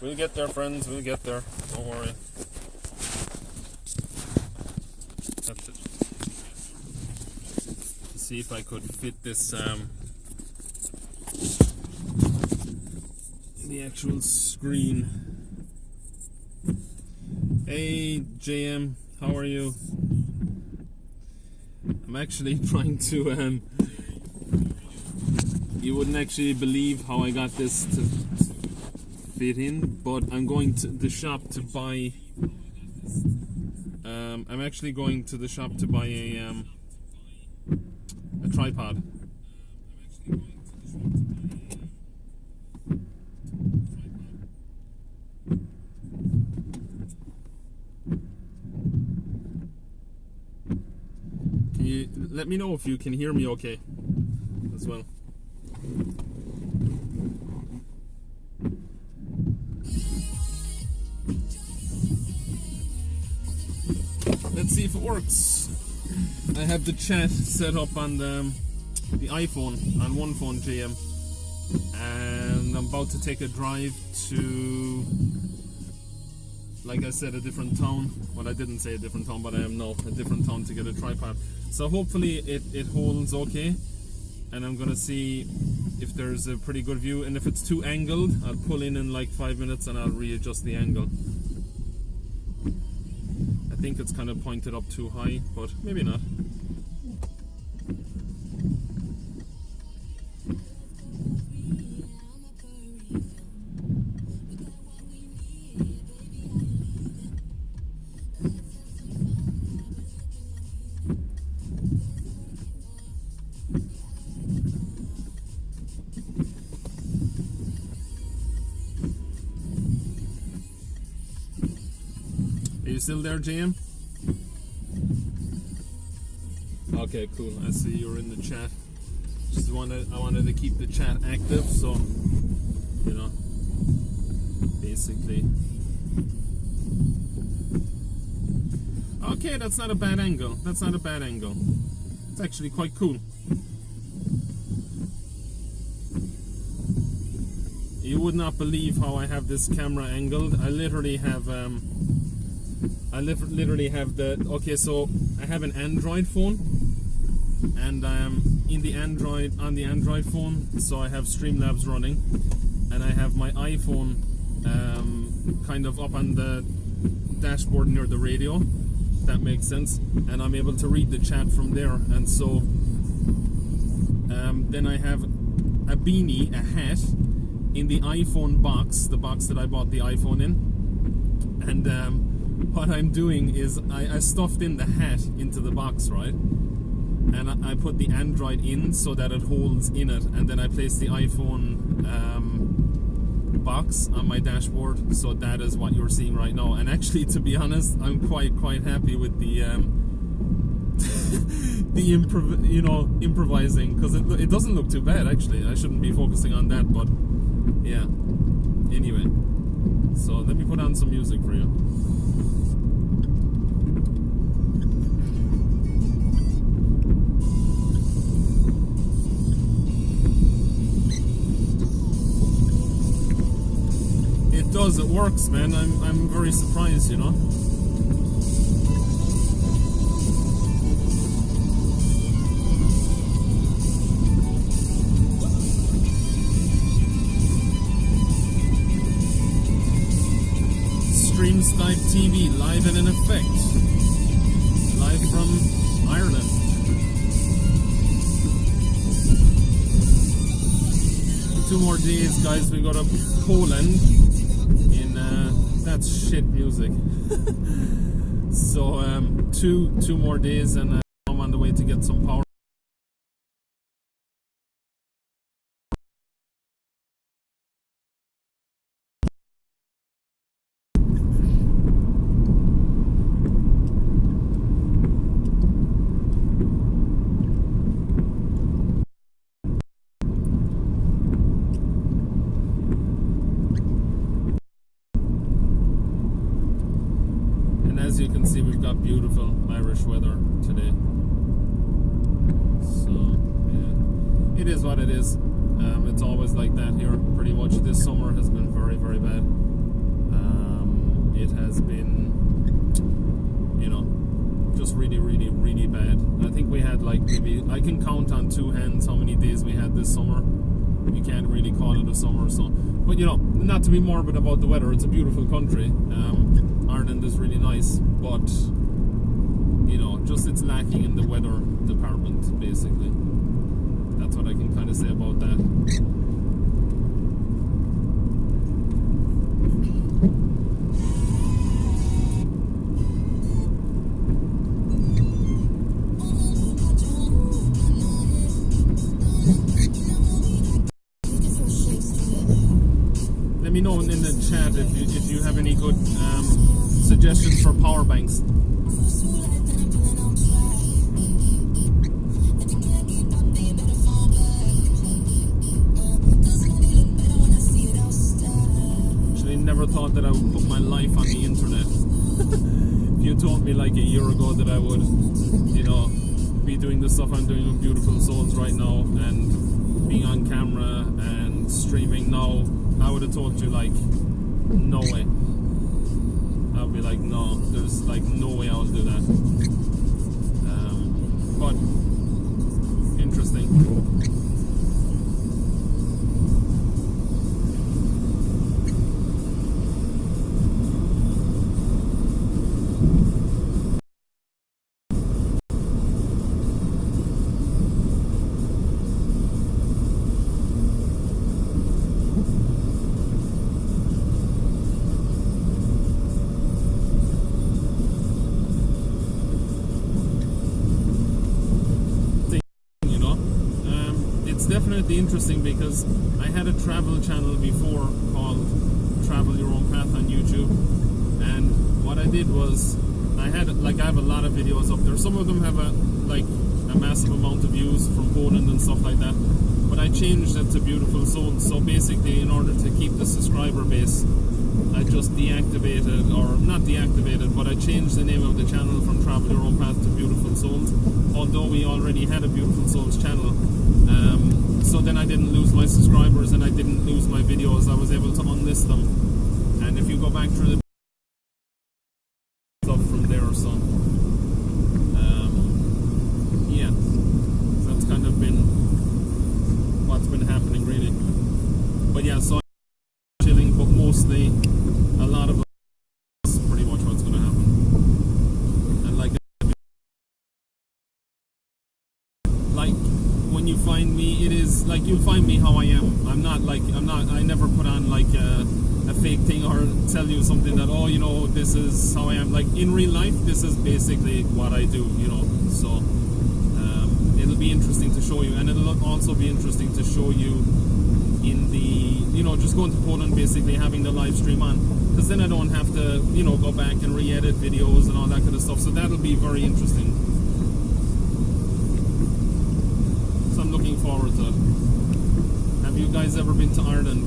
We'll get there, friends. We'll get there. Don't worry. Have to see if I could fit this the actual screen. Hey JM, how are you? I'm actually trying to you wouldn't actually believe how I got this to fit in, but I'm going to the shop to buy I'm actually going to the shop to buy a tripod. Can you let me know if you can hear me okay as well? Let's see if it works. I have the chat set up on the iPhone, on one phone, JM, and I'm about to take a drive to, like I said, a different town. Well, I didn't say a different town, but I am now a different town to get a tripod. So hopefully it holds okay, and I'm gonna see if there's a pretty good view, and if it's too angled, I'll pull in like 5 minutes and I'll readjust the angle. I think it's kind of pointed up too high, but maybe not. Are you still there, JM? Okay, cool. I see you're in the chat. I wanted to keep the chat active, so you know, basically. Okay, that's not a bad angle. That's not a bad angle. It's actually quite cool. You would not believe how I have this camera angled. I literally have the, okay, so I have an Android phone, and on the Android phone, so I have Streamlabs running, and I have my iPhone kind of up on the dashboard near the radio. That makes sense, and I'm able to read the chat from there. And so then I have a beanie, a hat, in the iPhone box, the box that I bought the iPhone in, and what I'm doing is I stuffed in the hat into the box, right? And I put the Android in so that it holds in it, and then I place the iPhone box on my dashboard. So that is what you're seeing right now. And actually, to be honest, I'm quite happy with the improvising, because it doesn't look too bad actually. I shouldn't be focusing on that, but yeah. Anyway, so let me put on some music for you. It does, it works, man. I'm very surprised, you know. SnipeTV live and in effect, live from Ireland. In 2 more days, guys, we go to Poland. That's shit music. So 2 more days, and I'm on the way to get some power. As you can see, we've got beautiful Irish weather today. So, yeah, it is what it is. It's always like that here. Pretty much this summer has been very, very bad. It has been, just really, really, really bad. I think we had like maybe, I can count on two hands how many days we had this summer. You can't really call it a summer, so. But not to be morbid about the weather, it's a beautiful country. Ireland is really nice, but just it's lacking in the weather department, basically. That's what I can kind of say about that. Let me know in the chat if you have any good suggestions for power banks. Actually, never thought that I would put my life on the internet. If you told me like a year ago that I would, be doing the stuff I'm doing with Beautiful Souls right now and being on camera and streaming now, I would have told you like, no way. I would be like, no, there's like no way I'll do that. But interesting. Definitely interesting because I had a travel channel before called Travel Your Own Path on YouTube, and what I did was I have a lot of videos up there. Some of them have a massive amount of views from Poland and stuff like that, but I changed it to Beautiful Souls. So basically, in order to keep the subscriber base, I just deactivated, or not deactivated, but I changed the name of the channel from Travel Your Own Path to Beautiful Souls, although we already had a Beautiful Souls channel. So then I didn't lose my subscribers and I didn't lose my videos. I was able to unlist them. And if you go back through the stuff from there, so yeah, so that's kind of been what's been happening really. But yeah, so I'm chilling, but mostly a lot of that's pretty much what's going to happen. And when you find me, it is like you'll find me how I am. I never put on like a fake thing or tell you something that, this is how I am. Like in real life, this is basically what I do, so it'll be interesting to show you, and it'll also be interesting to show you in the, just going to Poland, basically having the live stream on, because then I don't have to, go back and re-edit videos and all that kind of stuff, so that'll be very interesting. I'm looking forward to it. Have you guys ever been to Ireland?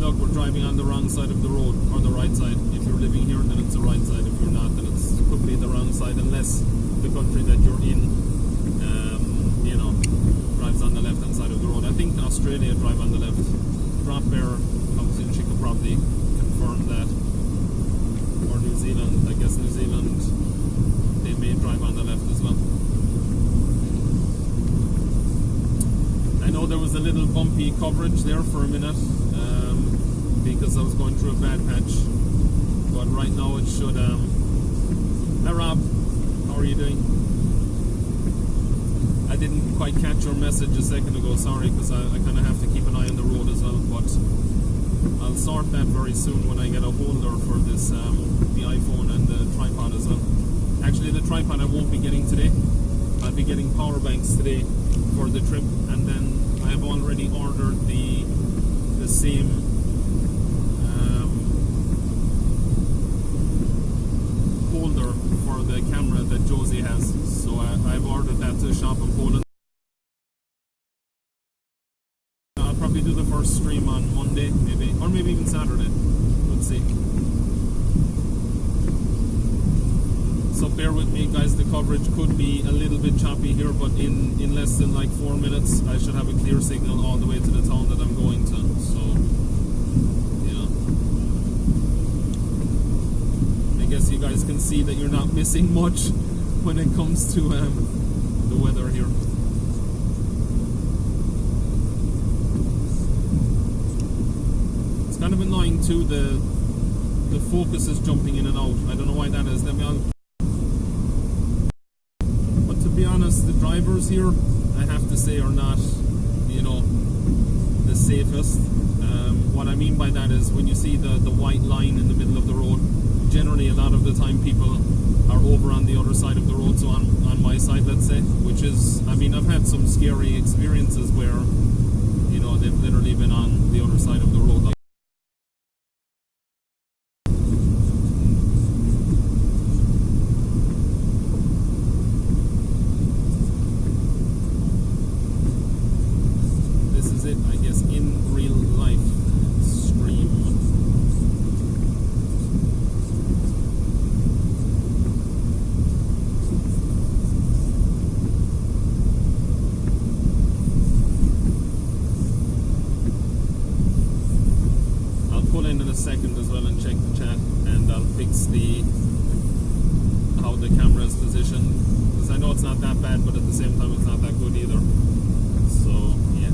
Look, we're driving on the wrong side of the road, or the right side. If you're living here, then it's the right side. If you're not, then it could be the wrong side, unless the country that you're in, drives on the left-hand side of the road. I think Australia drive on the left. Drop Bear comes in, she could probably confirm that. Or New Zealand, I guess New Zealand, they may drive on the left as well. I know there was a little bumpy coverage there for a minute because I was going through a bad patch, but right now it should. Hi Rob, how are you doing? I didn't quite catch your message a second ago, sorry, because I kind of have to keep an eye on the road as well, but I'll sort that very soon when I get a holder for this, the iPhone and the tripod as well. Actually, the tripod I won't be getting today. I'll be getting power banks today for the trip, and then I have already ordered the same holder for the camera that Josie has, so I've ordered that to a shop in Poland. I'll probably do the first stream on Monday, maybe, or maybe even Saturday. We'll see. So bear with me, guys. The coverage could be a little bit choppy here, but in less than like 4 minutes, I should have a clear signal all the way to the town that I'm going to. So, yeah. guess you guys can see that you're not missing much when it comes to the weather here. It's kind of annoying too, the focus is jumping in and out. I don't know why that is. But to be honest, the drivers here, I have to say, are not, you know, the safest. What I mean by that is when you see the white line in the middle of the road, generally a lot of the time people are over on the other side of the road, so on my side, let's say, which is, I mean, I've had some scary experiences where, you know, they've literally been on the other side of the road. Like, this is it, I guess, in real life stream. In a second as well and check the chat, and I'll fix how the camera is positioned, because I know it's not that bad, but at the same time it's not that good either. So yeah.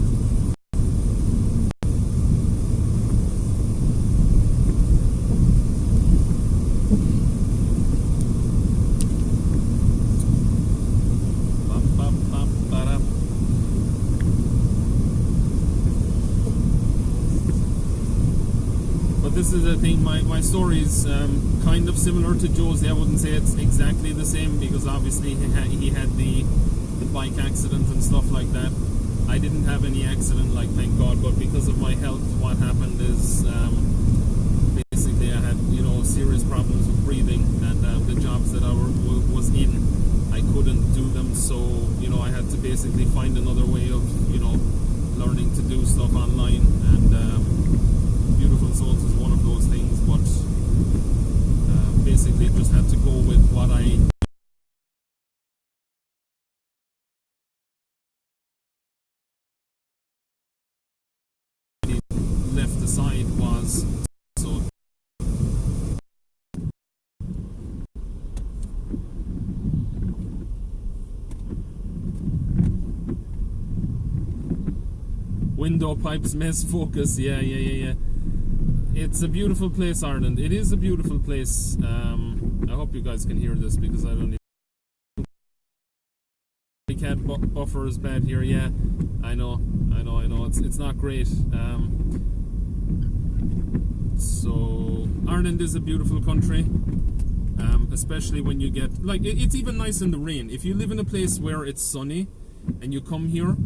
This is the thing, my story is kind of similar to Joe's. I wouldn't say it's exactly the same, because obviously he had the bike accident and stuff like that. I didn't have any accident, like, thank God, but because of my health, what happened is basically I had, you know, serious problems with breathing, and the jobs that I was in, I couldn't do them, so, you know, I had to basically find another way of, you know, learning to do stuff online, and Beautiful Souls is one of those things, but basically just had to go with what I left aside was so. Window pipes mess focus, yeah. It's a beautiful place, Ireland. It is a beautiful place. I hope you guys can hear this, because I don't need. The cat buffer is bad here. Yeah, I know. It's not great. So Ireland is a beautiful country, especially when you get, like, it's even nice in the rain. If you live in a place where it's sunny and you come here,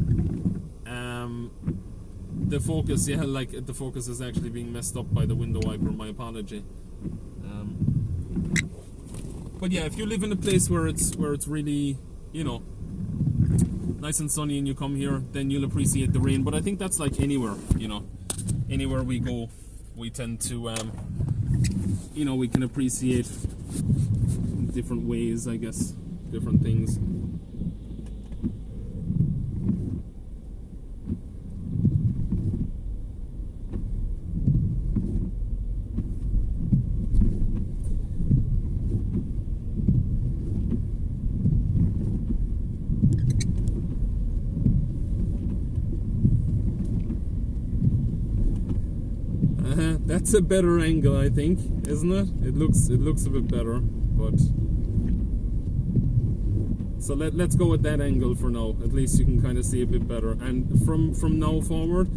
the focus, yeah, like, the focus is actually being messed up by the window wiper. My apology. But yeah, if you live in a place where it's really, you know, nice and sunny, and you come here, then you'll appreciate the rain. But I think that's like anywhere, you know, anywhere we go, we tend to, you know, we can appreciate different ways, I guess, different things. That's a better angle, I think, isn't it? It looks a bit better, but so let's go with that angle for now. At least you can kind of see a bit better. And from now forward,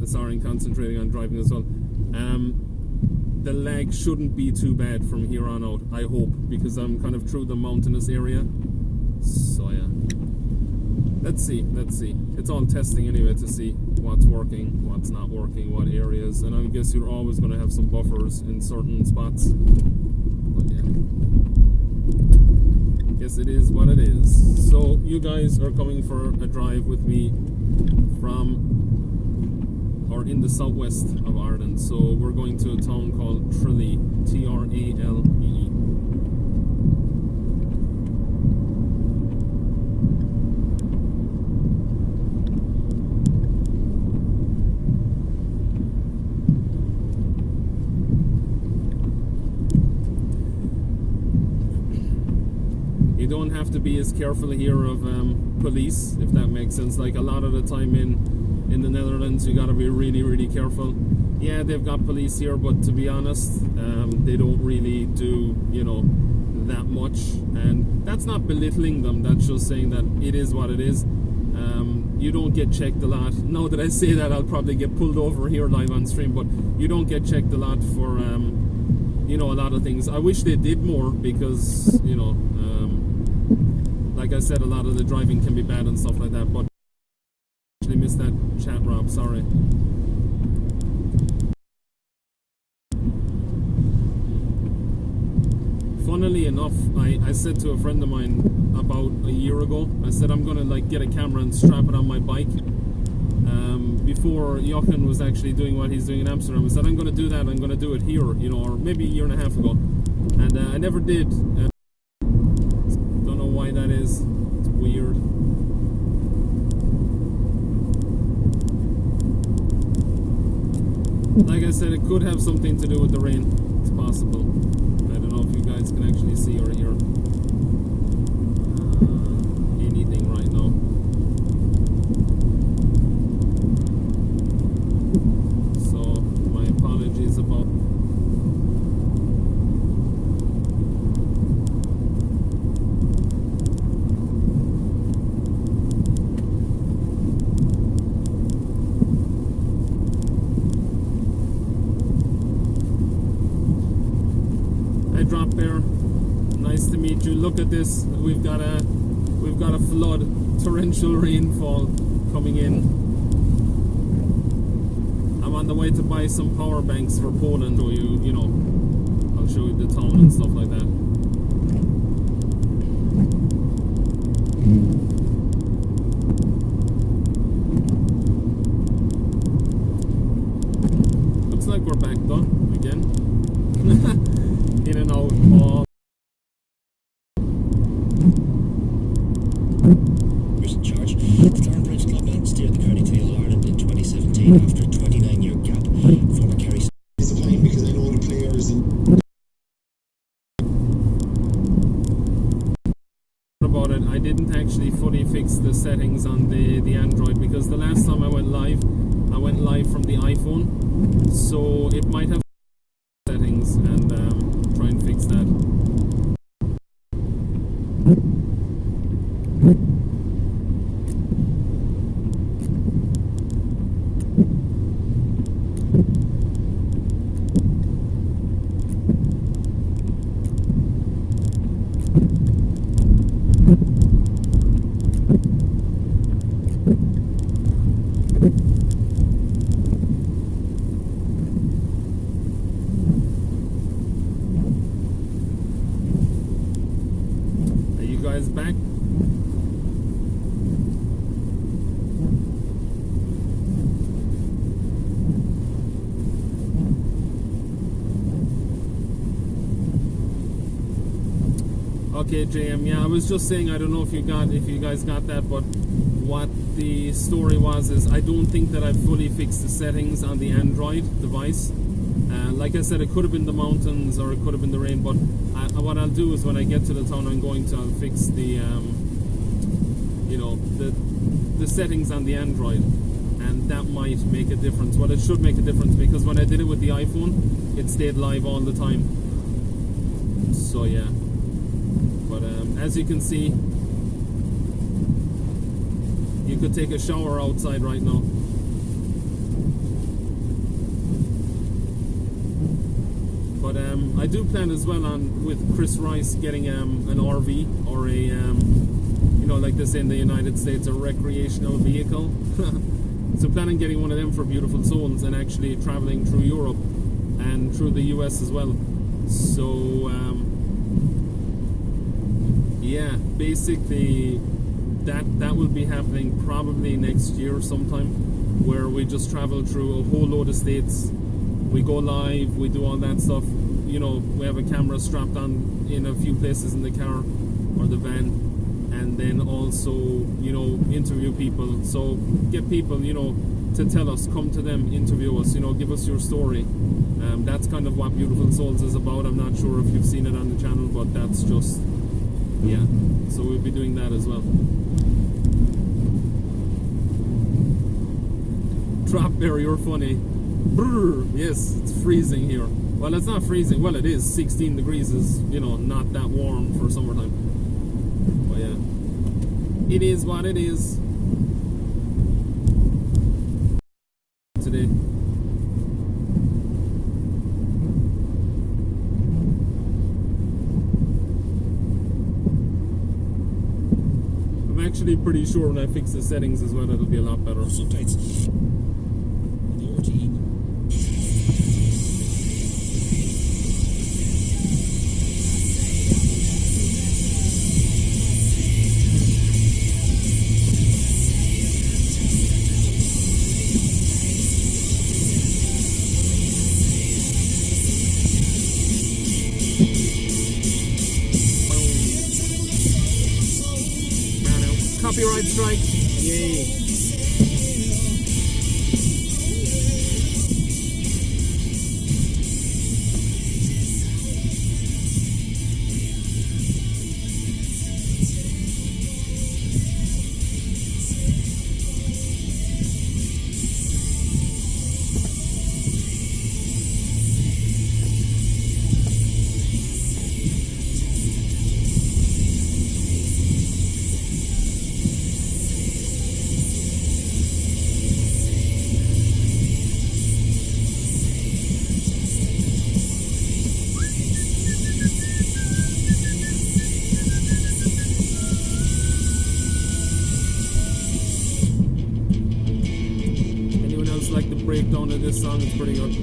sorry, I'm concentrating on driving as well. The lag shouldn't be too bad from here on out, I hope, because I'm kind of through the mountainous area. So yeah. Let's see. It's all testing anyway to see what's working, what's not working, what areas, and I guess you're always going to have some buffers in certain spots. But yeah, guess it is what it is. So you guys are coming for a drive with me from, or in the southwest of Ireland. So we're going to a town called Tralee, Tralee. don't have to be as careful here of police, if that makes sense. Like a lot of the time in the Netherlands, you got to be really, really careful. Yeah, they've got police here, but to be honest, they don't really do, you know, that much. And that's not belittling them, that's just saying that it is what it is. You don't get checked a lot. Now that I say that, I'll probably get pulled over here live on stream, but you don't get checked a lot for, you know, a lot of things. I wish they did more because, you know, like I said, a lot of the driving can be bad and stuff like that, but I actually missed that chat, Rob, sorry. Funnily enough, I said to a friend of mine about a year ago, I said I'm gonna like get a camera and strap it on my bike. Before Jochen was actually doing what he's doing in Amsterdam, I said I'm gonna do that, I'm gonna do it here, you know, or maybe a year and a half ago. And I never did. Don't know why that is. It's weird. Like I said, it could have something to do with the rain. It's possible. I don't know if you guys can actually see or hear anything right now. So my apologies about. Drop there. Nice to meet you. Look at this. We've got a flood, torrential rainfall coming in. I'm on the way to buy some power banks for Poland, or you know, I'll show you the town and stuff like that. Looks like we're back done again. In and out of in charge. The Thornbridge Club Night steered the County to All-Ireland in 2017 after a 29-year gap. Former Kerry disappointing because I know the players about it. I didn't actually fully fix the settings on the Android because the last time I went live from the iPhone, so it might have settings and try and fix that. Guys back. Okay, JM. Yeah, I was just saying. I don't know if you guys got that, but what the story was is I don't think that I've fully fixed the settings on the Android device. Like I said, it could have been the mountains or it could have been the rain, but what I'll do is when I get to the town I'll fix the you know, the settings on the Android, and that might make a difference. Well, it should make a difference because when I did it with the iPhone, it stayed live all the time. So yeah, but as you can see, you could take a shower outside right now. But I do plan as well on with Chris Rice getting an RV or a you know, like they say in the United States, a recreational vehicle. So plan on getting one of them for Beautiful Souls and actually traveling through Europe and through the US as well. So yeah, basically that will be happening probably next year sometime, where we just travel through a whole load of states. We go live, we do all that stuff, you know, we have a camera strapped on in a few places in the car or the van, and then also, you know, interview people. So get people, you know, to tell us, come to them, interview us, you know, give us your story. That's kind of what Beautiful Souls is about. I'm not sure if you've seen it on the channel, but that's just Yeah, so we'll be doing that as well. Drop bear, you're funny. Brr, yes, it's freezing here. Well, it's not freezing. Well, it is. 16 degrees is, you know, not that warm for summertime. But yeah, it is what it is today. I'm actually pretty sure when I fix the settings as well, it'll be a lot better. Subtites. The RTE. Copyright strike. Yay. Breakdown of this song is pretty good.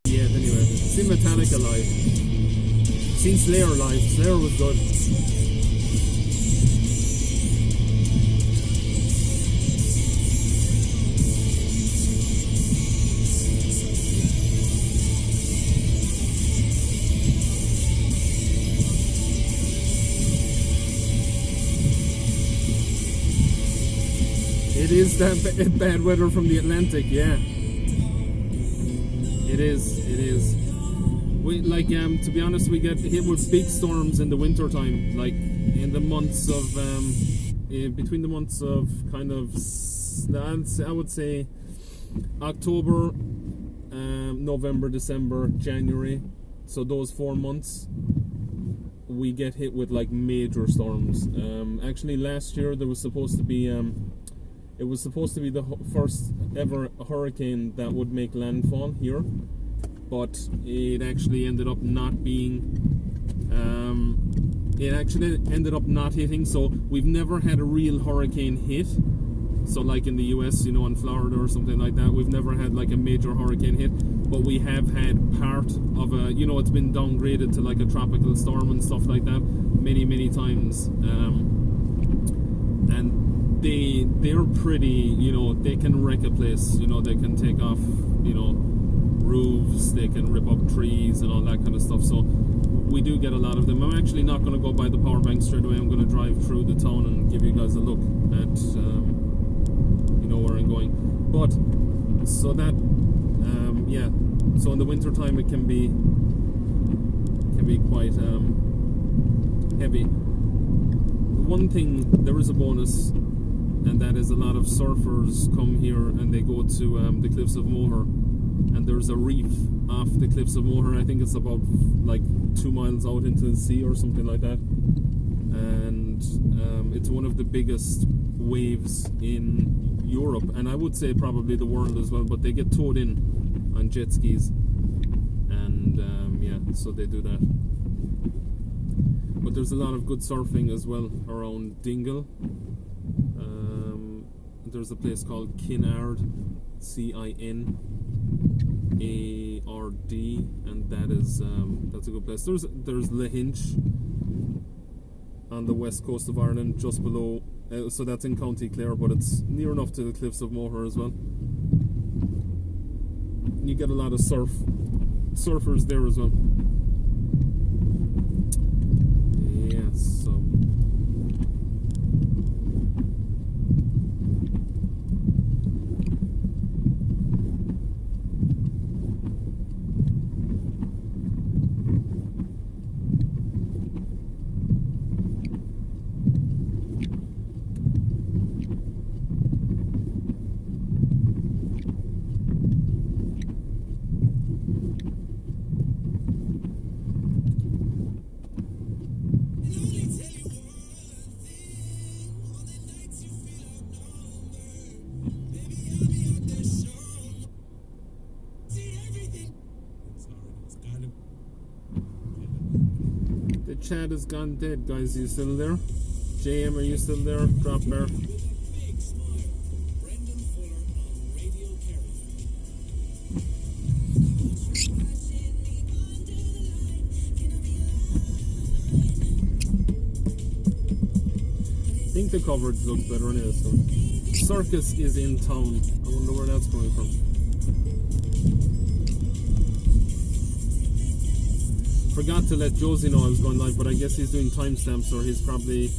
Yeah, anyway. Seen Metallica live. Seen Slayer live. Slayer was good. It is that bad weather from the Atlantic, yeah. It is. We to be honest, we get hit with big storms in the winter time, like in the months of between the months of kind of, I would say October, November, December, January. So those 4 months we get hit with like major storms. Actually last year there was supposed to be it was supposed to be the first ever hurricane that would make landfall here, but it actually ended up not being. It actually ended up not hitting. So we've never had a real hurricane hit. So like in the US, you know, in Florida or something like that, we've never had like a major hurricane hit. But we have had part of a, you know, it's been downgraded to like a tropical storm and stuff like that many times. And they're pretty, you know, they can wreck a place, you know, they can take off, you know, roofs, they can rip up trees and all that kind of stuff. So we do get a lot of them. I'm actually not going to go buy the power bank straight away. I'm going to drive through the town and give you guys a look at you know, where I'm going. But so that yeah, so in the winter time it can be quite heavy. One thing, there is a bonus, and that is a lot of surfers come here and they go to the cliffs of Moher, and there's a reef off the cliffs of Moher. I think it's about like 2 miles out into the sea or something like that, and it's one of the biggest waves in Europe, and I would say probably the world as well. But they get towed in on jet skis, and yeah, so they do that. But there's a lot of good surfing as well around Dingle. There's a place called Kinard, Kinard, and that is that's a good place. There's Lahinch on the west coast of Ireland, just below. So that's in County Clare, but it's near enough to the cliffs of Moher as well. And you get a lot of surfers there as well. Yes, so. chat has gone dead, guys. Are you still there? JM, are you still there? Drop there. I think the coverage looks better in it. So. Circus is in town. I wonder where that's coming from. Forgot to let Josie know I was going live, but I guess he's doing timestamps, or he's probably...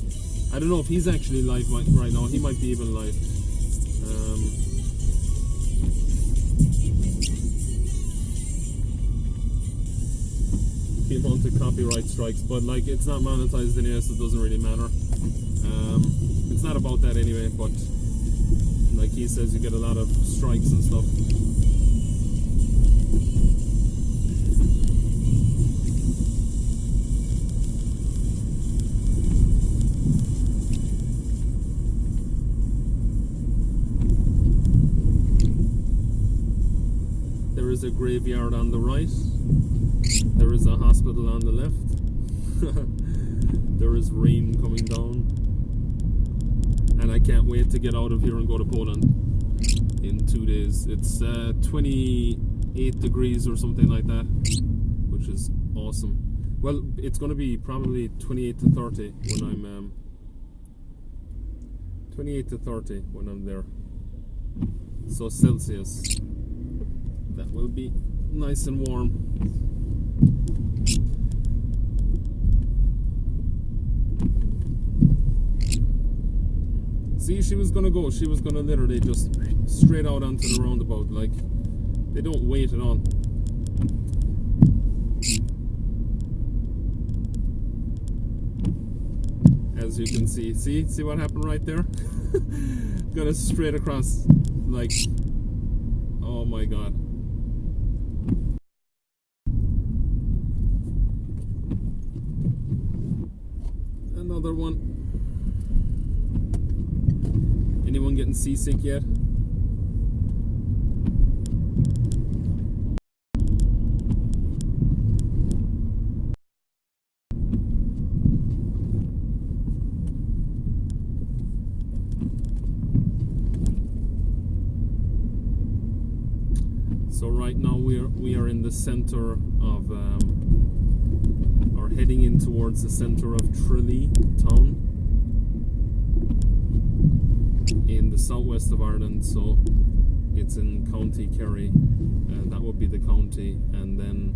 I don't know if he's actually live right now. He might be even live. Keep on to copyright strikes, but like it's not monetized in here, so it doesn't really matter. It's not about that anyway, but like he says, you get a lot of strikes and stuff. There is a graveyard on the right. There is a hospital on the left. There is rain coming down. And I can't wait to get out of here and go to Poland in 2 days. It's 28 degrees or something like that, which is awesome. Well, it's going to be probably 28 to 30 when I'm 28 to 30 when I'm there. So Celsius. That will be nice and warm. See, she was gonna literally just straight out onto the roundabout. Like, they don't wait at all. As you can see what happened right there? Got it straight across, like, oh my god. Another one. Anyone getting seasick yet? So right now we are in the center of or heading in towards the center of Tralee town in the southwest of Ireland. So it's in County Kerry, and that would be the county, and then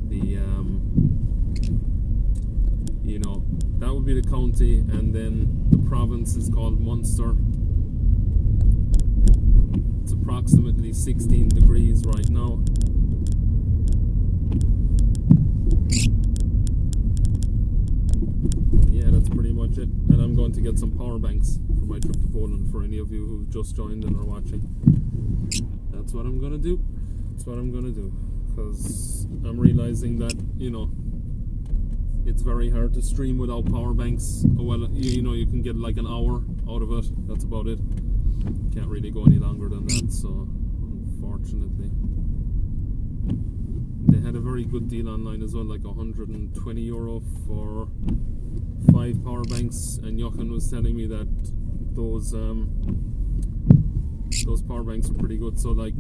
the you know, that would be the county, and then the province is called Munster. It's approximately 16 degrees right now. Yeah, that's pretty much it. And I'm going to get some power banks for my trip to Poland, for any of you who've just joined and are watching. That's what I'm gonna do. That's what I'm gonna do. Because I'm realizing that, you know, it's very hard to stream without power banks. Well, you know, you can get like an hour out of it. That's about it. Can't really go any longer than that, so unfortunately. They had a very good deal online as well, like €120 for 5 power banks, and Jochen was telling me that those power banks are pretty good. So like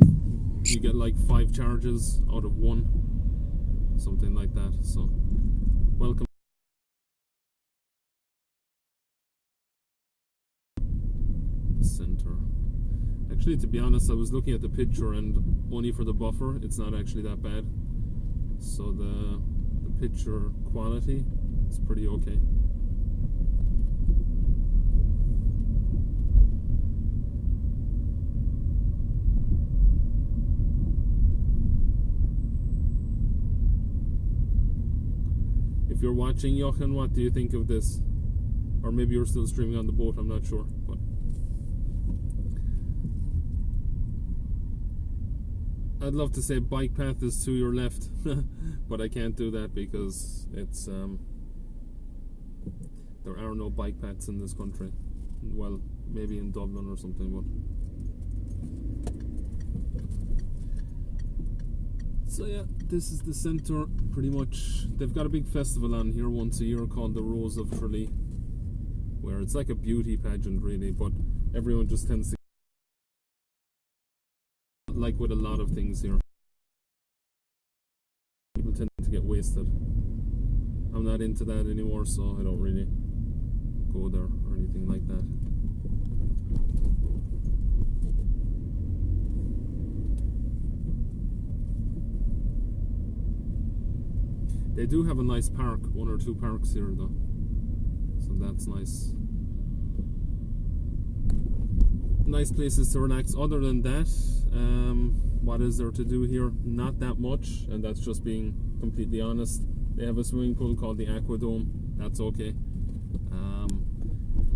you get like 5 charges out of 1, something like that. So welcome. Center. Actually, to be honest, I was looking at the picture, and only for the buffer, it's not actually that bad. So the picture quality is pretty okay. If you're watching, Jochen, what do you think of this? Or maybe you're still streaming on the boat, I'm not sure. But I'd love to say bike path is to your left, but I can't do that because it's there are no bike paths in this country. Well, maybe in Dublin or something, but So yeah, this is the centre pretty much. They've got a big festival on here once a year called the Rose of Tralee, where it's like a beauty pageant really, but everyone just tends to, like with a lot of things here, people tend to get wasted. I'm not into that anymore, so I don't really go there or anything like that. They do have a nice park, 1 or 2 parks here though, so that's nice. Nice places to relax. Other than that, what is there to do here? Not that much, and that's just being completely honest. They have a swimming pool called the Aquadome. That's okay. A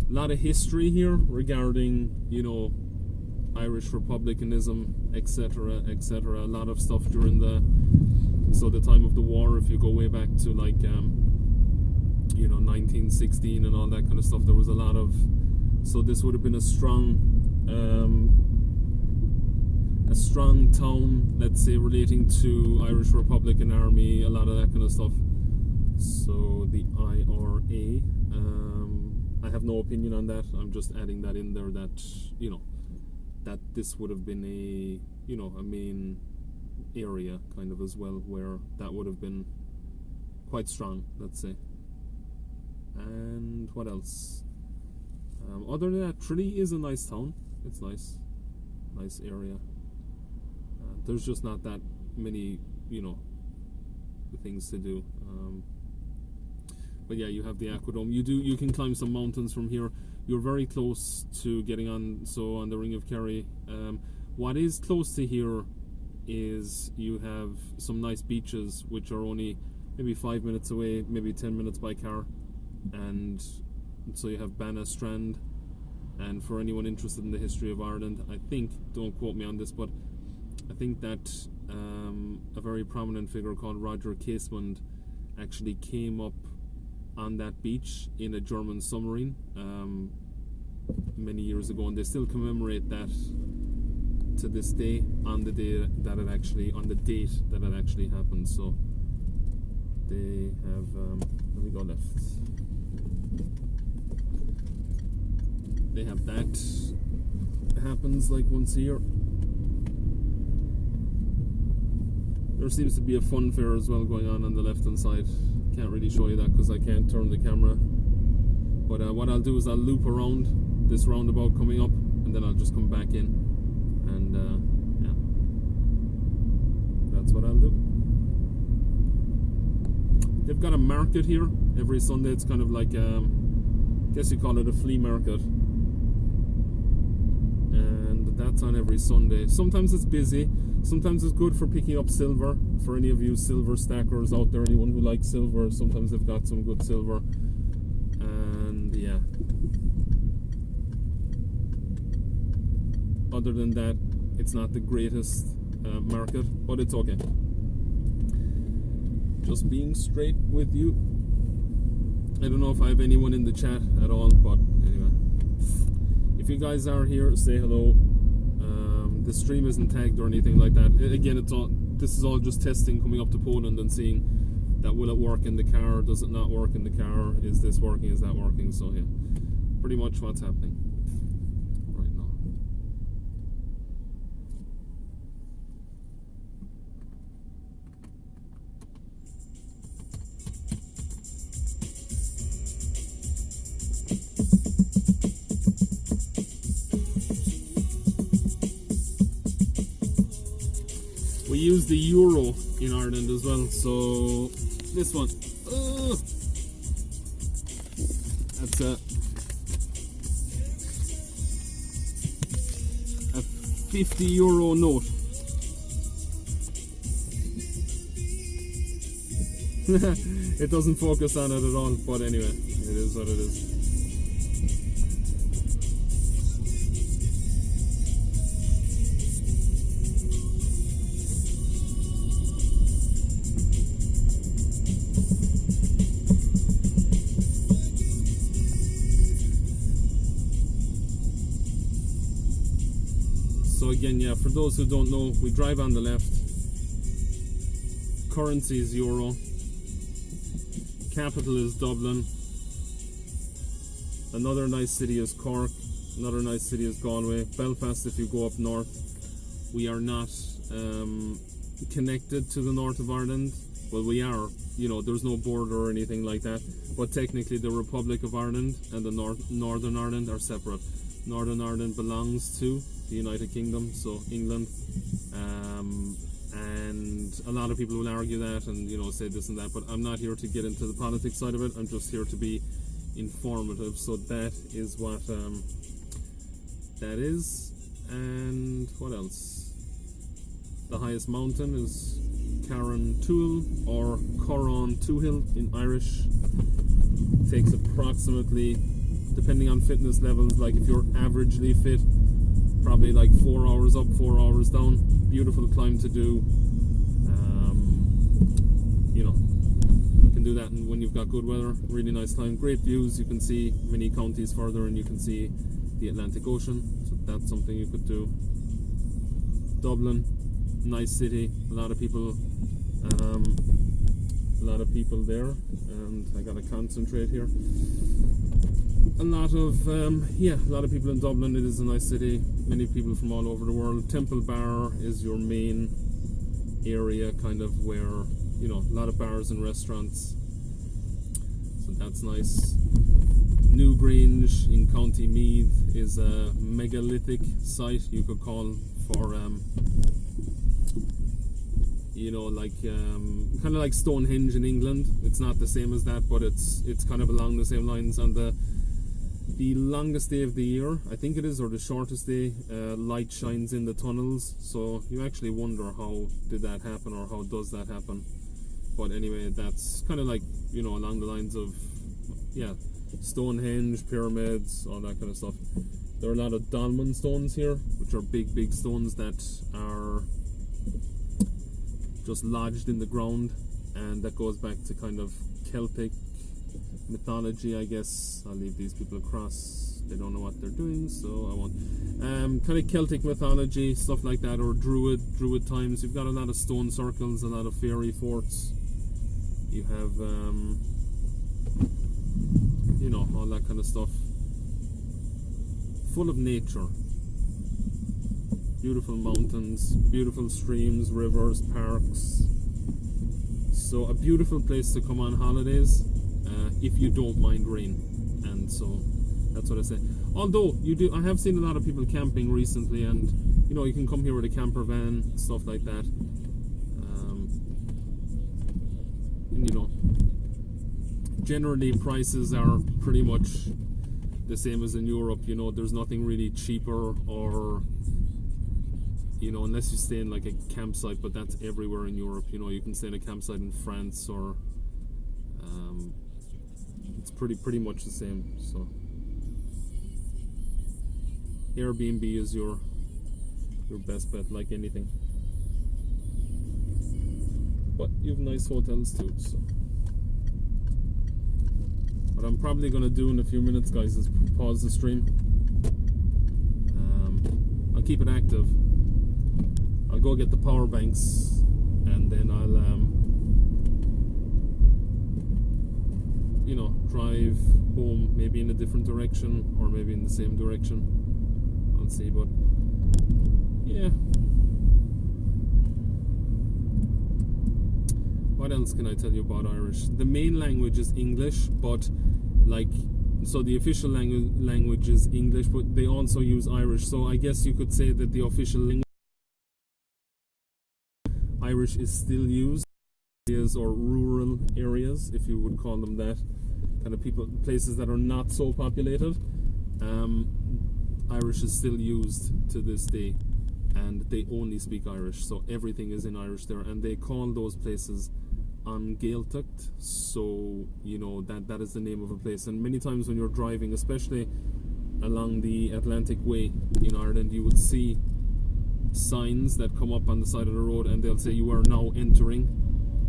lot of history here regarding, you know, Irish republicanism, etc., etc. A lot of stuff during the time of the war. If you go way back to like you know, 1916 and all that kind of stuff, there was a lot of. So this would have been a strong town, let's say, relating to Irish Republican Army, a lot of that kind of stuff. So the IRA, I have no opinion on that. I'm just adding that in there, that, you know, that this would have been a, you know, a main area kind of as well, where that would have been quite strong, let's say. And what else? Other than that, Tralee is a nice town. It's nice area. There's just not that many, you know, things to do. But yeah, you have the Aquadome. You can climb some mountains from here. You're very close to getting on the Ring of Kerry. What is close to here is you have some nice beaches which are only maybe 5 minutes away, maybe 10 minutes by car, and so you have Banna Strand. And for anyone interested in the history of Ireland, I think, don't quote me on this, but I think that a very prominent figure called Roger Casement actually came up on that beach in a German submarine many years ago, and they still commemorate that to this day on the day that it actually, on the date that it actually happened. So they have let me go left. They have that happens like once a year. There seems to be a fun fair as well going on the left hand side. Can't really show you that because I can't turn the camera, but what I'll do is I'll loop around this roundabout coming up, and then I'll just come back in, and yeah, that's what I'll do. They've got a market here every Sunday. It's kind of like I guess you call it a flea market, and that's on every Sunday. Sometimes it's busy, sometimes it's good for picking up silver. For any of you silver stackers out there, anyone who likes silver, sometimes they've got some good silver. And yeah, other than that, it's not the greatest market, but it's okay. Just being straight with you. I don't know if I have anyone in the chat at all, but anyway, if you guys are here, say hello. The stream isn't tagged or anything like that. Again, this is all just testing, coming up to Poland and seeing that will it work in the car, does it not work in the car, is this working, is that working. So yeah, pretty much what's happening right now. We use the euro in Ireland as well, so this one, that's a 50 euro note. It doesn't focus on it at all, but anyway, it is what it is. So again, yeah, for those who don't know, we drive on the left, currency is euro. Capital is Dublin. Another nice city is Cork. Another nice city is Galway. Belfast, if you go up north. We are not connected to the north of Ireland. Well, we are. You know, there's no border or anything like that. But technically, the Republic of Ireland and the Northern Ireland are separate. Northern Ireland belongs to the United Kingdom, so England. And a lot of people will argue that and, you know, say this and that. But I'm not here to get into the politics side of it. I'm just here to be informative. So that is what that is. And what else? The highest mountain is Carron-Tuil or Corran-Tuil in Irish. Takes approximately, depending on fitness levels, like if you're averagely fit, probably like 4 hours up, 4 hours down. Beautiful climb to do. You know, you can do that when you've got good weather. Really nice climb, great views. You can see many counties further, and you can see the Atlantic Ocean. So that's something you could do. Dublin, nice city. A lot of people there, and I gotta concentrate here. A lot of people in Dublin. It is a nice city. Many people from all over the world. Temple Bar is your main area, kind of where, you know, a lot of bars and restaurants. So that's nice. Newgrange in County Meath is a megalithic site, you could call, for you know, like kind of like Stonehenge in England. It's not the same as that, but it's kind of along the same lines. And the longest day of the year, I think it is, or the shortest day, light shines in the tunnels. So you actually wonder how did that happen, or how does that happen. But anyway, that's kind of like, you know, along the lines of, yeah, Stonehenge, pyramids, all that kind of stuff. There are a lot of dolmen stones here, which are big stones that are just lodged in the ground, and that goes back to kind of Celtic mythology, I guess. I'll leave these people across. They don't know what they're doing, so I won't. Kind of Celtic mythology, stuff like that, or Druid times. You've got a lot of stone circles, a lot of fairy forts. You have, you know, all that kind of stuff. Full of nature. Beautiful mountains, beautiful streams, rivers, parks. So a beautiful place to come on holidays, if you don't mind rain. And so that's what I say. Although I have seen a lot of people camping recently, and you know, you can come here with a camper van, stuff like that. And you know, generally prices are pretty much the same as in Europe. You know, there's nothing really cheaper, or, you know, unless you stay in like a campsite, but that's everywhere in Europe. You know, you can stay in a campsite in France, or it's pretty much the same. So Airbnb is your best bet, like anything. But you have nice hotels too. So what I'm probably gonna do in a few minutes, guys, is pause the stream. I'll keep it active. I'll go get the power banks, and then I'll you know, drive home, maybe in a different direction, or maybe in the same direction. I'll see. But yeah, what else can I tell you about Irish? The main language is English, but like, so the official language is English, but they also use Irish. So I guess you could say that the official language Irish is still used in areas, or rural areas, if you would call them that, kind of places that are not so populated. Irish is still used to this day, and they only speak Irish, so everything is in Irish there, and they call those places An Gaeltacht. So you know, that is the name of a place. And many times when you're driving, especially along the Atlantic Way in Ireland, you would see signs that come up on the side of the road, and they'll say you are now entering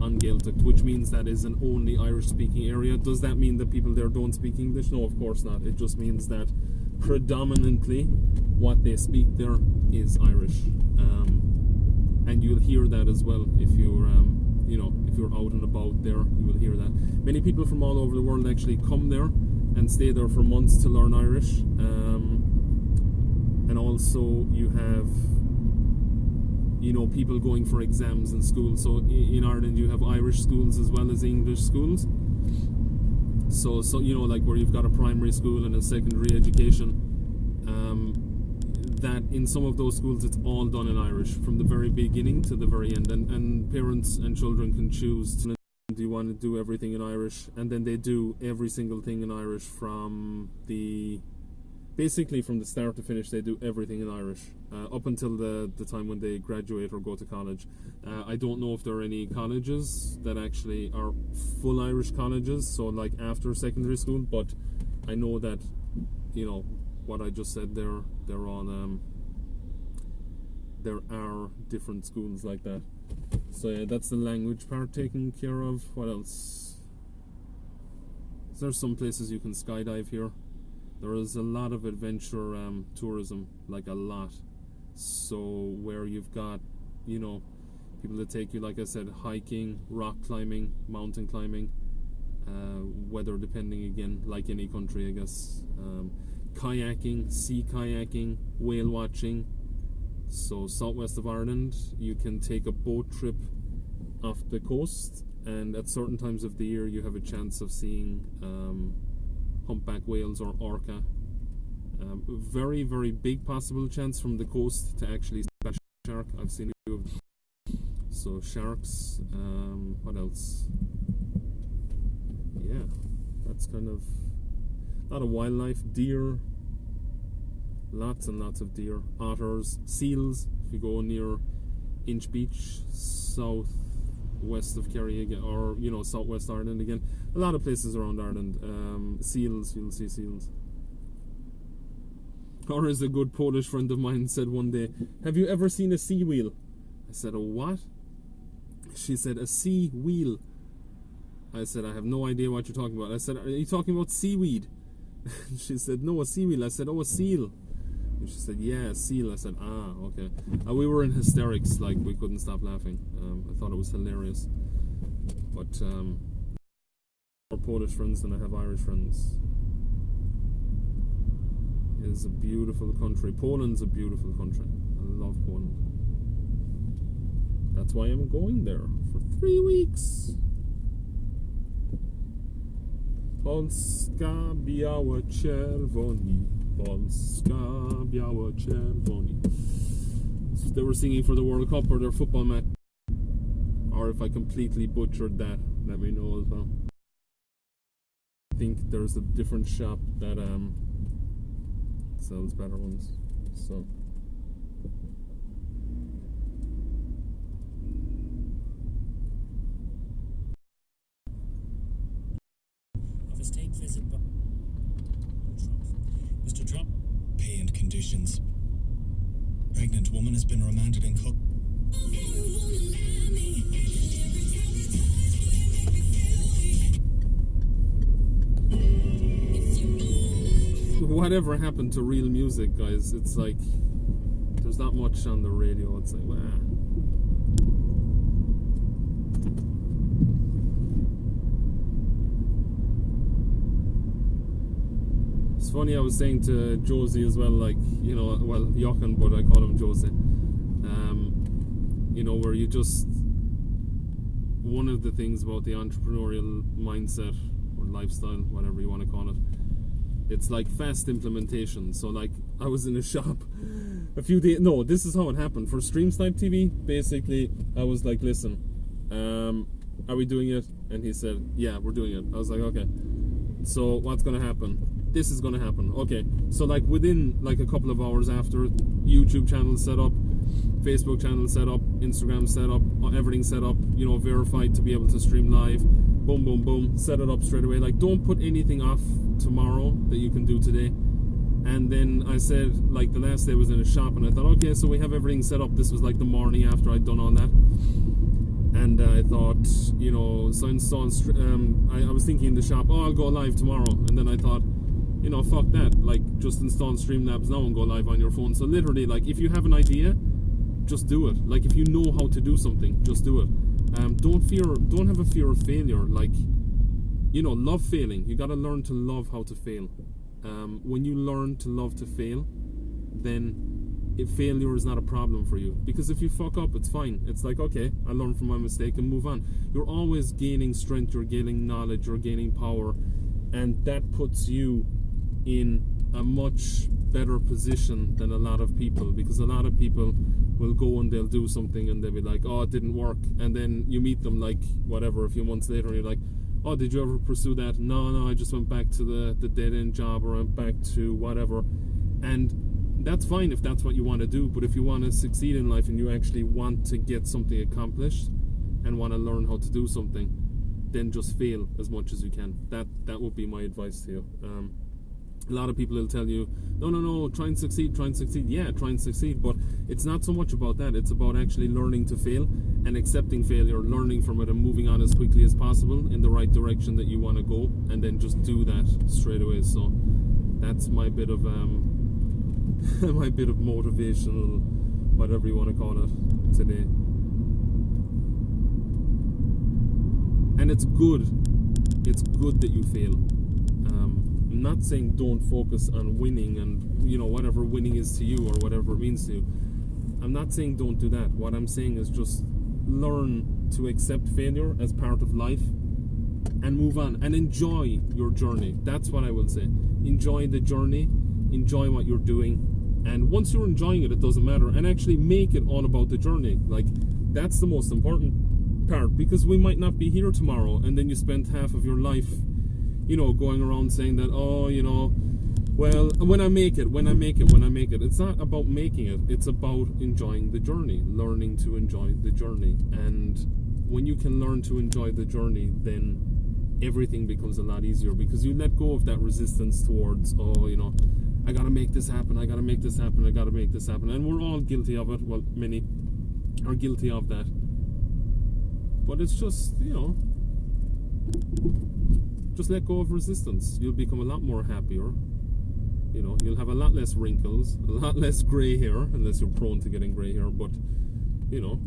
An Gaeltacht, which means that is an only Irish speaking area. Does that mean that people there don't speak English? No, of course not. It just means that predominantly what they speak there is Irish, and you'll hear that as well if you're you know, you're out and about there, you will hear that. Many people from all over the world actually come there and stay there for months to learn Irish. And also you have, you know, people going for exams in school. So in Ireland you have Irish schools as well as English schools. So you know, like where you've got a primary school and a secondary education. That in some of those schools it's all done in Irish from the very beginning to the very end, and parents and children can choose to, do you want to do everything in Irish, and then they do every single thing in Irish from basically from the start to finish. They do everything in Irish up until the time when they graduate or go to college. I don't know if there are any colleges that actually are full Irish colleges, so like after secondary school, but I know that, you know, what I just said there on there are different schools like that. So yeah, that's the language part taken care of. What else? There's some places you can skydive here. There is a lot of adventure tourism, like a lot. So where you've got, you know, people that take you, like I said, hiking, rock climbing, mountain climbing, weather depending again, like any country I guess. Kayaking, sea kayaking, whale watching. So southwest of Ireland, you can take a boat trip off the coast, and at certain times of the year you have a chance of seeing humpback whales or orca. Very, very big possible chance from the coast to actually see a shark. I've seen a few of them. So sharks, what else? Yeah, that's kind of a lot of wildlife. Deer, lots and lots of deer. Otters, seals, if you go near Inch Beach, southwest of Kerry again, or you know, southwest Ireland again. A lot of places around Ireland. Seals, you'll see seals. Or as a good Polish friend of mine said one day, have you ever seen a sea wheel? I said, a what? She said, a sea wheel. I said, I have no idea what you're talking about. I said, are you talking about seaweed? She said, no, a sea wheel. I said, oh, a seal. And she said, yeah, a seal. I said, ah, okay. We were in hysterics, like we couldn't stop laughing. I thought it was hilarious. But more Polish friends than I have Irish friends. It is a beautiful country. Poland's a beautiful country. I love Poland. That's why I'm going there for 3 weeks. Polska białe czerwoni, Polska białe czerwoni. So they were singing for the World Cup or their football match. Or if I completely butchered that, let me know as well. I think there's a different shop that sells better ones. So State visit by Mr. Trump. Pay and conditions. Pregnant woman has been remanded in court. Whatever happened to real music, guys? It's like there's not much on the radio. It's like, wow. It's funny, I was saying to Josie as well, like, you know, well, Jochen, but I call him Josie. You know, where you just, one of the things about the entrepreneurial mindset or lifestyle, whatever you want to call it, it's like fast implementation. So like, I was in a shop a few days, no, this is how it happened. For SnipeTV, basically, I was like, listen, are we doing it? And he said, yeah, we're doing it. I was like, okay, so what's gonna happen? This is gonna happen. Okay, so like within like a couple of hours after, YouTube channel set up, Facebook channel set up, Instagram set up, everything set up, you know, verified to be able to stream live. Boom, boom, boom, set it up straight away. Like, don't put anything off tomorrow that you can do today. And then I said, like, the last day I was in a shop, and I thought, okay, so we have everything set up. This was like the morning after I'd done all that. And I thought, you know, so I installed, I was thinking in the shop, oh, I'll go live tomorrow. And then I thought, you know, fuck that. Like, just install Streamlabs now and go live on your phone. So literally, like, if you have an idea, just do it. Like, if you know how to do something, just do it. Don't have a fear of failure. Like, you know, love failing. You got to learn to love how to fail. When you learn to love to fail, then failure is not a problem for you. Because if you fuck up, it's fine. It's like, okay, I learned from my mistake and move on. You're always gaining strength, you're gaining knowledge, you're gaining power, and that puts you in a much better position than a lot of people, because a lot of people will go and they'll do something and they'll be like, oh, it didn't work, and then you meet them like whatever a few months later and you're like, oh, did you ever pursue that? No, I just went back to the dead-end job, or went back to whatever. And that's fine if that's what you want to do, but if you want to succeed in life and you actually want to get something accomplished and want to learn how to do something, then just fail as much as you can. That would be my advice to you. A lot of people will tell you, no, try and succeed. Yeah, try and succeed, but it's not so much about that. It's about actually learning to fail and accepting failure, learning from it, and moving on as quickly as possible in the right direction that you want to go, and then just do that straight away. So that's my bit of my bit of motivational, whatever you want to call it, today. And it's good that you fail. I'm not saying don't focus on winning and, you know, whatever winning is to you or whatever it means to you. I'm not saying don't do that. What I'm saying is just learn to accept failure as part of life and move on and enjoy your journey. That's what I will say. Enjoy the journey, enjoy what you're doing, and once you're enjoying it, it doesn't matter. And actually make it all about the journey. Like, that's the most important part, because we might not be here tomorrow, and then you spend half of your life, you know, going around saying that, oh, you know, well, when I make it. It's not about making it, it's about enjoying the journey, learning to enjoy the journey. And when you can learn to enjoy the journey, then everything becomes a lot easier, because you let go of that resistance towards, oh, you know, I gotta make this happen, and we're all guilty of it. Well, many are guilty of that, but it's just, you know, just let go of resistance. You'll become a lot more happier. You know, you'll have a lot less wrinkles, a lot less grey hair, unless you're prone to getting grey hair, but, you know,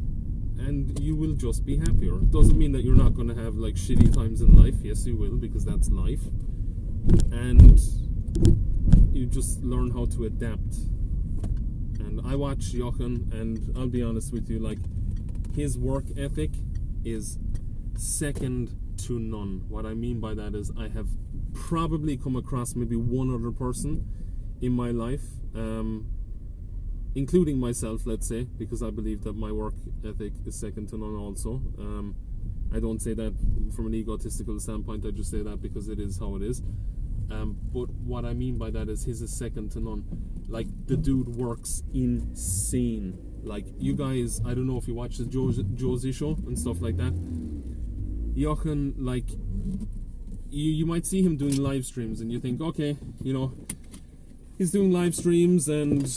and you will just be happier. It doesn't mean that you're not going to have, like, shitty times in life. Yes, you will, because that's life. And you just learn how to adapt. And I watch Jochen, and I'll be honest with you, like, his work ethic is second to none. What I mean by that is, I have probably come across maybe one other person in my life, including myself, let's say, because I believe that my work ethic is second to none also. I don't say that from an egotistical standpoint, I just say that because it is how it is. But what I mean by that is, his is second to none. Like, the dude works insane. Like, you guys, I don't know if you watch the Josie show and stuff like that. Jochen, like, you might see him doing live streams and you think, okay, you know, he's doing live streams and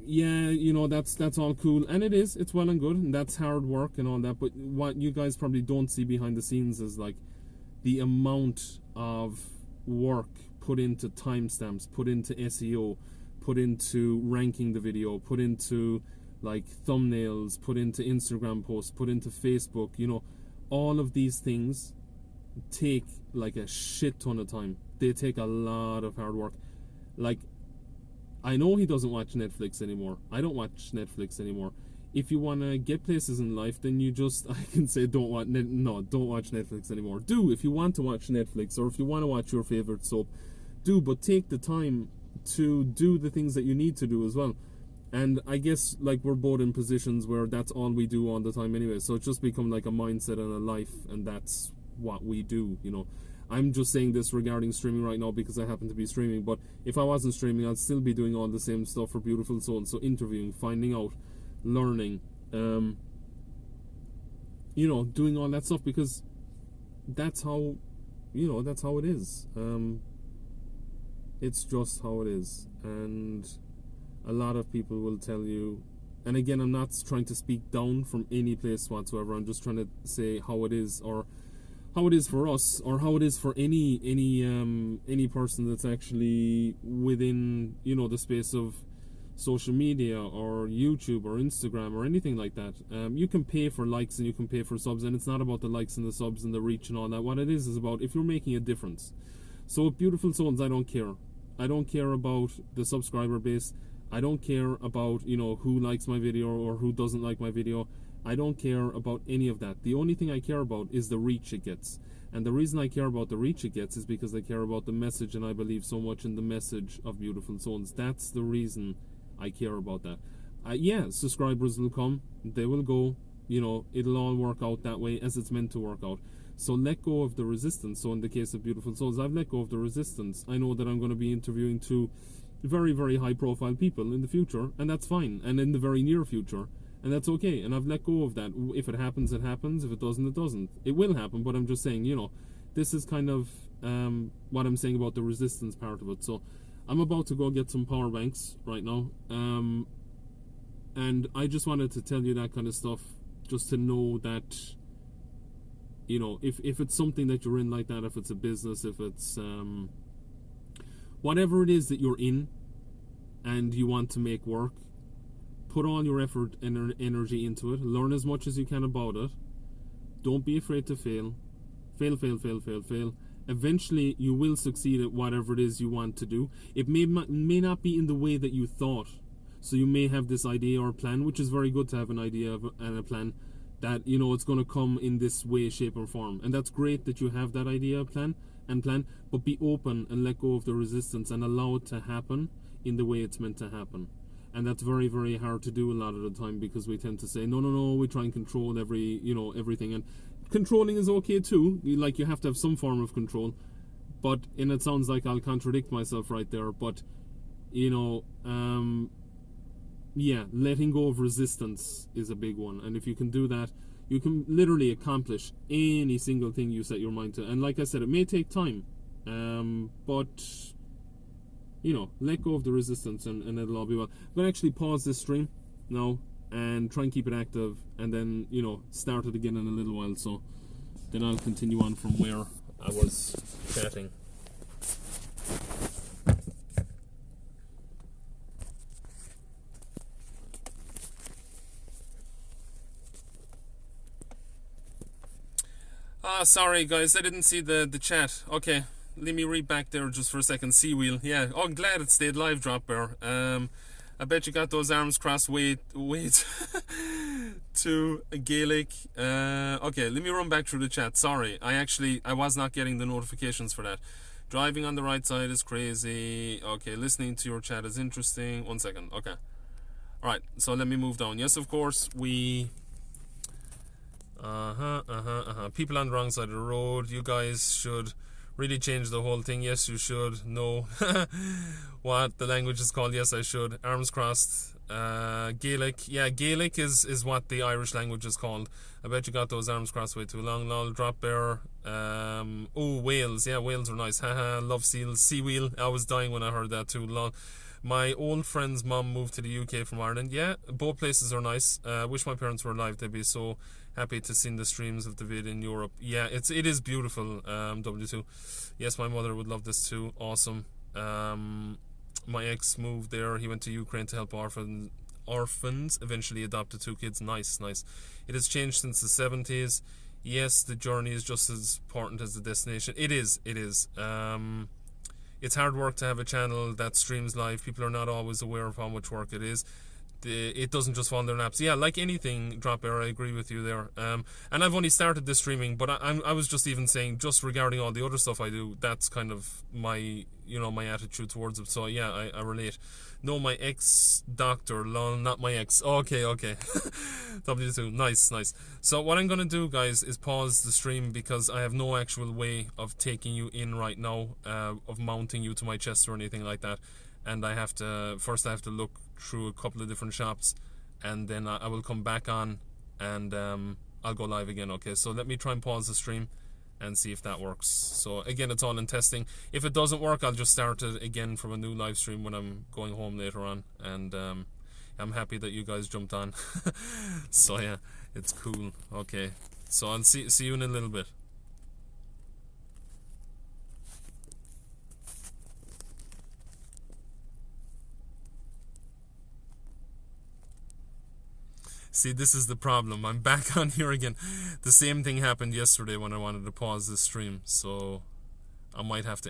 yeah, you know, that's all cool, and it's well and good, and that's hard work and all that, but what you guys probably don't see behind the scenes is, like, the amount of work put into timestamps, put into SEO, put into ranking the video, put into, like, thumbnails, put into Instagram posts, put into Facebook. You know, all of these things take, like, a shit ton of time. They take a lot of hard work. Like, I know he doesn't watch Netflix anymore. I don't watch Netflix anymore. If you want to get places in life, then you just, I can say, don't watch Netflix anymore. Do, if you want to watch Netflix, or if you want to watch your favorite soap, do, but take the time to do the things that you need to do as well. And I guess, like, we're both in positions where that's all we do all the time anyway, so it's just become like a mindset and a life, and that's what we do, you know. I'm just saying this regarding streaming right now because I happen to be streaming, but if I wasn't streaming, I'd still be doing all the same stuff for Beautiful Soul. So interviewing, finding out, learning, you know, doing all that stuff, because that's how, you know, that's how it is. It's just how it is. And a lot of people will tell you, and again, I'm not trying to speak down from any place whatsoever, I'm just trying to say how it is, or how it is for us, or how it is for any person that's actually within, you know, the space of social media or YouTube or Instagram or anything like that. You can pay for likes and you can pay for subs, and it's not about the likes and the subs and the reach and all that. What it is about if you're making a difference. So with Beautiful Souls, I don't care. I don't care about the subscriber base. I don't care about, you know, who likes my video or who doesn't like my video. I don't care about any of that. The only thing I care about is the reach it gets. And the reason I care about the reach it gets is because I care about the message, and I believe so much in the message of Beautiful Souls. That's the reason I care about that. Yeah, subscribers will come, they will go, you know, it'll all work out that way as it's meant to work out. So let go of the resistance. So in the case of Beautiful Souls, I've let go of the resistance. I know that I'm going to be interviewing two very, very high profile people in the future, and that's fine, and in the very near future, and that's okay, and I've let go of that. If it happens, it happens. If it doesn't, it doesn't. It will happen, but I'm just saying, you know, this is kind of what I'm saying about the resistance part of it. So I'm about to go get some power banks right now, and I just wanted to tell you that kind of stuff, just to know that, you know, if it's something that you're in like that, if it's a business, if it's whatever it is that you're in and you want to make work, put all your effort and energy into it. Learn as much as you can about it. Don't be afraid to fail. Fail, fail, fail, fail, fail. Eventually you will succeed at whatever it is you want to do. It may not be in the way that you thought. So you may have this idea or plan, which is very good to have an idea and a plan, that, you know, it's going to come in this way, shape or form. And that's great that you have that idea, plan, but be open and let go of the resistance and allow it to happen in the way it's meant to happen. And that's very, very hard to do a lot of the time, because we tend to say, no, we try and control everything. And controlling is okay too. You have to have some form of control. And it sounds like I'll contradict myself right there, but, you know, yeah, letting go of resistance is a big one. And if you can do that, you can literally accomplish any single thing you set your mind to. And like I said, it may take time, but, you know, let go of the resistance and it'll all be well. I'm going to actually pause this stream now and try and keep it active, and then, you know, start it again in a little while. So then I'll continue on from where I was chatting. Sorry guys, I didn't see the chat. Okay, let me read back there just for a second. Seawheel, yeah. Oh, I'm glad it stayed live, Drop Bear. I bet you got those arms crossed. Wait to Gaelic. Okay, let me run back through the chat. Sorry, I was not getting the notifications for that. Driving on the right side is crazy. Okay, listening to your chat is interesting. 1 second. Okay, all right. So let me move down. Yes, of course we. People on the wrong side of the road. You guys should really change the whole thing. Yes, you should. No. What the language is called? Yes, I should. Arms crossed. Gaelic. Yeah, Gaelic is what the Irish language is called. I bet you got those arms crossed way too long. Lol. Drop Bear. Oh, whales. Yeah, whales are nice. Haha. Love seals. Seawheel. I was dying when I heard that too. Lol. My old friend's mom moved to the UK from Ireland. Yeah, both places are nice. Wish my parents were alive. They'd be so happy to see the streams of the vid in Europe. Yeah, it is beautiful. W2. Yes, my mother would love this too. Awesome. My ex moved there. He went to Ukraine to help orphans. Eventually adopted 2 kids. Nice. It has changed since the 70s. Yes, the journey is just as important as the destination. It is. It's hard work to have a channel that streams live. People are not always aware of how much work it is. It doesn't just fall in their laps. Yeah, like anything, Drop Bear, I agree with you there. And I've only started this streaming, but I was just even saying, just regarding all the other stuff I do, that's kind of my, you know, my attitude towards it. So yeah, I relate. No, my ex-doctor, lol, not my ex. Okay. W2, nice. So what I'm going to do, guys, is pause the stream, because I have no actual way of taking you in right now, of mounting you to my chest or anything like that. And I have to look through a couple of different shops, and then I will come back on, and I'll go live again. Okay, so let me try and pause the stream and see if that works. So again, it's all in testing. If it doesn't work, I'll just start it again from a new live stream when I'm going home later on. And I'm happy that you guys jumped on. So yeah, it's cool. Okay, so I'll see you in a little bit. See, this is the problem. I'm back on here again. The same thing happened yesterday when I wanted to pause the stream, so I might have to end